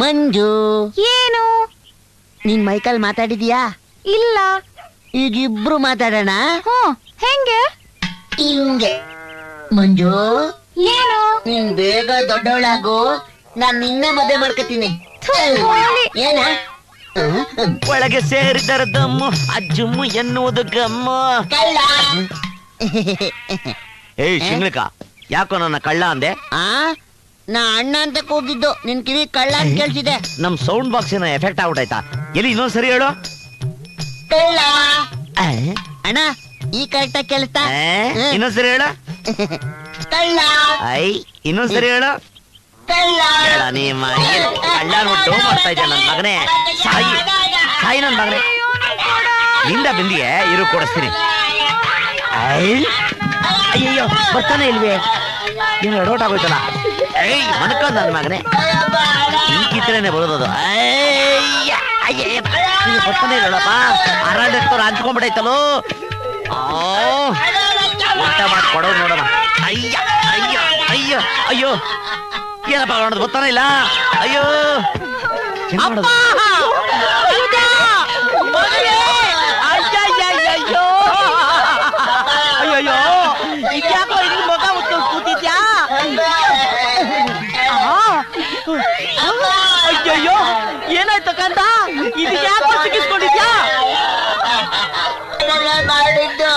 ಮಂಜು, ಏನು? ನೀನ್ ಮೈಕಲ್ ಮಾತಾಡಿದ್ಯಾ? ಇಲ್ಲ. ಈಗ ಇಬ್ರು ಮಾತಾಡೋಣ. ಹೆಂಗೆ? ಹಿಂಗೆ. ಮಂಜು, ಏನು? ನೀನ್ ಬೇಗ ದೊಡ್ಡವಳಾಗು, ನಾನ್ ನಿನ್ನೆ ಮದುವೆ ಮಾಡ್ಕೊತೀನಿ. ಏನ? ಒಳಗೆ ಸೇರಿದರ ದಮ್ಮು ಅಜ್ಜುಮ್ಮು ಎನ್ನುವುದು ಗಮ್ಮು. ಕಳ್ಳ. ಏಯ್ ಶಿಂಗ್ಲಿಕ, ಯಾಕೋ ನನ್ನ ಕಳ್ಳ ಅಂದೆ? ನಾ ಅಣ್ಣ ಅಂತ ಕೂಗಿದ್ದು, ನಿನ್ ಕಿವಿ ಕಳ್ಳ ಅಂತ ಕೇಳ್ಸಿದೆ. ನಮ್ ಸೌಂಡ್ ಬಾಕ್ಸ್ ಏನೋ ಎಫೆಕ್ಟ್ ಆಗ್ಬಿಟ್ಟಾಯ್ತಾ? ಎಲ್ಲಿ ಇನ್ನೊಂದ್ಸರಿ ಹೇಳು. ಕಳ್ಳ. ಅಣ್ಣ ಈ ಕರೆಕ್ಟ್ ಆಗಿ ಕೇಳಿಸ್ತಾ? ಇನ್ನೊಂದ್ಸರಿ ಹೇಳು. ಕಳ್ಳ. ಐ ಇನ್ನೊಂದ್ಸರಿ ಹೇಳು. ಕಳ್ಳ. ಹೇಳ ನಿಮ್ಮ ಕಳ್ಳ ನೋಟ್ಟು ಮಾಡ್ತಾ ಇದ್ದೆ ನನ್ ಮಗನೇ. ಸಾಯಿ ನನ್ ಮಗನೇ. ನಿಂದ ಬಂದಿಯೇ, ಇರು ಕೊಡಿಸ್ತೀನಿ. ಅಯ್ಯಯ್ಯೋ ಬರ್ತಾನೆ ಇಲ್ವೇ? ಏನು ಎಡೋಟ್ ಆಗೋಯ್ತಲ್ಲ. ಏಯ್ ಮನಕ ನನ್ ಮಗನೇ, ಈ ಕಿತ್ತರೇನೆ ಬರೋದದು. ಬರ್ತಾನೆ ಇಲ್ಲಪ್ಪ, ಅರಾಡೋರು ಹಂಚ್ಕೊಂಡ್ಬಿಟ್ಟೈತಲ್ಲೋ. ಊಟ ಮಾಡಿ ಕೊಡೋದು ನೋಡೋಣ. ಅಯ್ಯ ಅಯ್ಯೋ ಅಯ್ಯೋ ಅಯ್ಯೋ, ಏನಪ್ಪ ಮಾಡೋದು ಗೊತ್ತಾನೆ ಇಲ್ಲ. ಅಯ್ಯೋ ಅಯ್ಯೋ ಅಯ್ಯೋ, ಇದ್ಯಾಕೋ ಇಲ್ಲಿ ಮಗ ಮುಟ್ಟು ಕೂತಿದ್ಯಾ? ಅಯ್ಯಯ್ಯೋ ಏನಾಯ್ತು ಕಂದ? ಇದು ಯಾಕೋ ಸಿಕ್ಕಿಸ್ಕೊಂಡಿದ್ಯಾ? ಮಾಡಿದ್ದು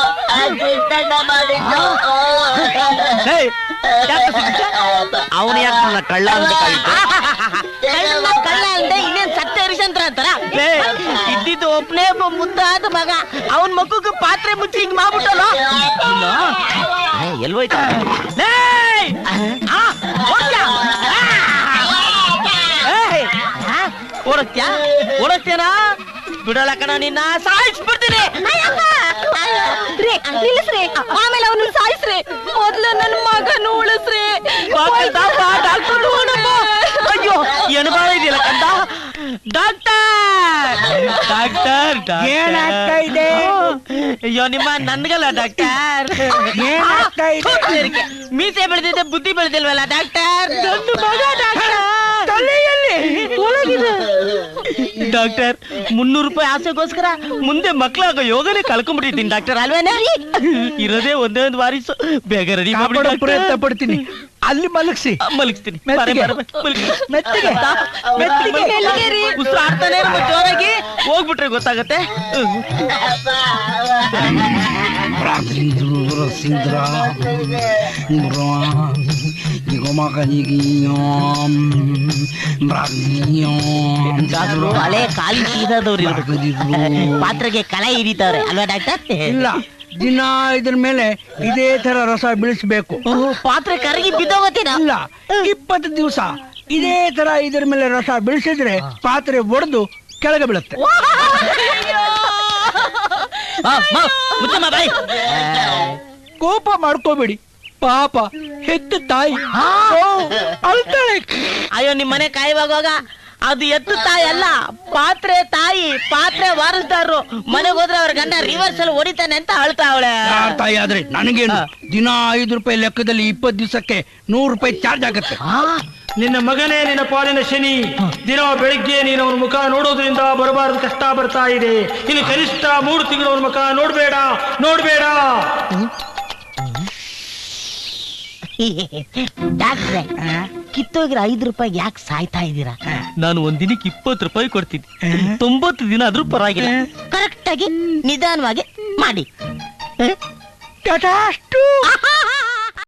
ಅವನು ಯಾಕೆ ನನ್ನ ಕಳ್ಳ ಅನ್ಬೇಕಾಗಿತ್ತು? ಕಳ್ಳ ಅಂದೆ ಇನ್ನೇನ್ ಸತ್ಯ ಹರಿಶಂದ್ರ ಅಂತಾರ? ಇದ್ದಿದ್ದು ಒಬ್ನೇ ಒಬ್ಬ ಮುದ್ದಾದ ಮಗ, ಅವನ್ ಮಗುಗೆ ಪಾತ್ರೆ ಮುಚ್ಚಿ ಹಿಂಗ್ ಮಾಡ್ಬಿಟ್ಟಲ್ಲ. ಎಲ್ವೋಯ್ತಾ? ಓಡಕ್ತೇನಾ? ಬಿಡಲ್ಲ ಕಣ, ನಿನ್ನ ಸಾಯಿಸ್ಬಿಡ್ತೀನಿ. ಆಮೇಲೆ ಅವನು ಸಾಯಿಸ್ರಿ, ಮೊದ್ಲು ನನ್ನ ಮಗನ ಉಳಿಸ್ರಿ. ಅಯ್ಯೋ ಏನು ಬಾಳ ಇದೆಯಲ್ಲ ಕಂದ. ಡಾಕ್ಟರ್ ಡಾಕ್ಟರ್ ಏನಾಗ್ತಾ ಇದೆ? ಅಯ್ಯೋ ನಿಮ್ಮ ನನ್ಗಲ್ಲ ಡಾಕ್ಟರ್. ಮೀಸೆ ಬೆಳೆದಿದ್ದೆ, ಬುದ್ಧಿ ಬೆಳೆದಿಲ್ವಲ್ಲ ಡಾಕ್ಟರ್. ನನ್ನ ಮಗ ಡಾಕ್ಟರ್. ಡಾಕ್ಟರ್ 300 ರೂಪಾಯಿ ಆಸೆಗೋಸ್ಕರ ಮುಂದೆ ಮಕ್ಕಳಾಗ ಯೋಗನೇ ಕಳ್ಕೊಂಡ್ಬಿಟ್ಟಿದ್ದೀನಿ ಡಾಕ್ಟರ್. ಅಲ್ವೇನೆ? ಇರೋದೇ ಒಂದೇ ಒಂದು ವಾರಿಸು, ಬೇಗ ರೆಡಿ ಮಾಡಿ ಪ್ರಯತ್ನ ಪಡ್ತೀನಿ. ಅಲ್ಲಿ ಮಲಗಿಸಿ, ಮಲಗಿಸ್ತೀನಿ. ಉಸಿರಾಡ್ತಾನೆ ಜೋರಾಗಿ ಹೋಗ್ಬಿಟ್ರೆ ಗೊತ್ತಾಗತ್ತೆ. ಹಳೆ ಕಾಲಿ ಸೀದವ್ರು ಪಾತ್ರೆಗೆ ಕಳೆ ಹಿಡಿತವ್ರೆ ಅಲ್ವಾ ಡಾಕ್ಟರ್? ಇಲ್ಲ, ದಿನ ಇದ್ರ ಮೇಲೆ ಇದೇ ತರ ರಸ ಬೀಳಿಸ್ಬೇಕು. ಪಾತ್ರೆ ಕರಗಿ ಬಿದ್ದೋಗತ್ತೀನ? ಇಲ್ಲ, 20 ದಿವಸ ಇದೇ ತರ ಇದ್ರ ಮೇಲೆ ರಸ ಬೀಳಿಸಿದ್ರೆ ಪಾತ್ರೆ ಒಡೆದು ಕೆಳಗೆ ಬೀಳುತ್ತೆ. ಕೋಪ ಮಾಡ್ಕೋಬೇಡಿ, ಪಾಪ ಹೆತ್ತ ತಾಯಿ ಅಳ್ತಾಳೆ. ಅಯ್ಯೋ ನಿಮ್ಮನೆ ಕಾಯುವಾಗ ಅದು ಎತ್ತು ತಾಯಿ ಅಲ್ಲ, ಪಾತ್ರೆ ತಾಯಿ. ಪಾತ್ರೆ ವಾರಸ್ದಾರರು ಮನೆಗೆ ಹೋದ್ರೆ ಅವ್ರ ಗಂಡ ರಿವರ್ಸ್ ಅಲ್ಲಿ ಹೊಡಿತಾನೆ ಅಂತ ಅಳ್ತಾ ಅವಳೆ. ತಾಯಿ ಆದ್ರೆ ನನಗೇನು, ದಿನ 5 ರೂಪಾಯಿ ಲೆಕ್ಕದಲ್ಲಿ 20 ದಿವಸಕ್ಕೆ 100 ರೂಪಾಯಿ ಚಾರ್ಜ್ ಆಗುತ್ತೆ. ನಿನ್ನ ಮಗನೇ ನಿನ್ನ ಪಾಲಿನ ಶನಿ. ದಿನ ಬೆಳಿಗ್ಗೆ ನೀನು ಅವನ ಮುಖ ನೋಡೋದ್ರಿಂದ ಬರಬಾರದು ಕಷ್ಟ ಬರ್ತಾ ಇದೆ. ಇನ್ನು ಕನಿಷ್ಠ 3 ತಿಂಗಳು ಅವನ ಮುಖ ನೋಡ್ಬೇಡ. ಡಾಕ್ಟ್ರೆ, ಕಿತ್ತೋಗಿರ 5 ರೂಪಾಯಿಗೆ ಯಾಕೆ ಸಾಯ್ತಾ ಇದ್ದೀರಾ? ನಾನು ಒಂದಿನಕ್ಕೆ 20 ರೂಪಾಯಿ ಕೊಡ್ತೀನಿ. 90 ದಿನ ಆದ್ರೂ ಪರವಾಗಿಲ್ಲ. ಕರೆಕ್ಟ್ ಆಗಿ ನಿಧಾನವಾಗಿ ಮಾಡಿ. ಅಷ್ಟು